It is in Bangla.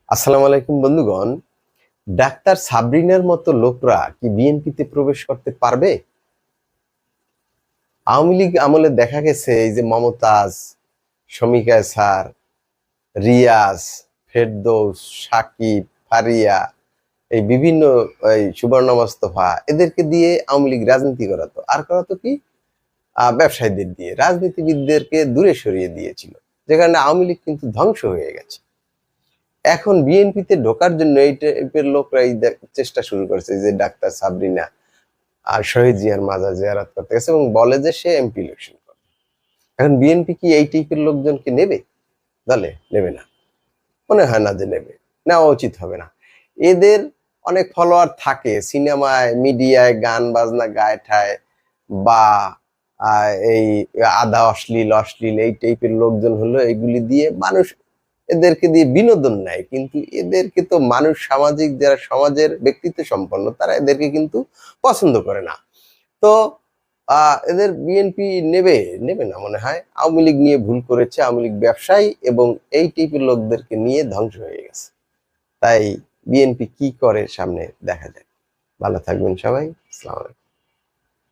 আসসালামু আলাইকুম বন্ধুগণ। ডাক্তার সাবরিনার মতো লোকরা কি বিএনপিতে প্রবেশ করতে পারবে? আওয়ামী লীগ আমলে দেখা গেছে এই যে মমতাজ, শমিকা স্যার, রিয়াজ, ফেরদৌস, সাকিব, ফারিয়া, এই বিভিন্ন এই সুবর্ণ মোস্তফা এদেরকে দিয়ে আওয়ামী লীগ রাজনীতি করাতো। আর করাতো কি? ব্যবসায়ীদের দিয়ে, রাজনীতিবিদদেরকে দূরে সরিয়ে দিয়েছিল, যে কারণে আওয়ামী লীগ কিন্তু ধ্বংস হয়ে গেছে। এখন বিএনপিতে ঢোকার জন্য এই টাইপের লোকরা চেষ্টা শুরু করেছে, যে ডাক্তার সাবরিনা আর শহীদ জিয়ার মাজার জিয়ারত করতে গেছে এবং বলে যে সে এমপি ইলেকশন করবে। এখন বিএনপি কি এই টাইপের লোকজনকে নেবে? দলে নেবে না, মনে হয় না যে নেবে, নেওয়া উচিত হবে না। এদের অনেক ফলোয়ার থাকে সিনেমায়, মিডিয়ায়, গান বাজনা গায়ে ঠায়, বা এই আধা অশ্লীল অশ্লীল এই টাইপের লোকজন হলো, এগুলি দিয়ে মানুষ এদেরকে দিয়ে বিনোদন নেয়। কিন্তু এদেরকে তো মানুষ, সামাজিক যারা সমাজের ব্যক্তিত্ব সম্পন্ন, তারা এদেরকে কিন্তু পছন্দ করে না। তো এদের বিএনপি নেবে নেবে না মনে হয়। আওয়ামী লীগ নিয়ে ভুল করেছে, আওয়ামী লীগ ব্যবসায়ী এবং এই টাইপের লোকদেরকে নিয়ে ধ্বংস হয়ে গেছে। তাই বিএনপি কি করে সামনে দেখা যায়। ভালো থাকবেন সবাই। আসসালামু আলাইকুম।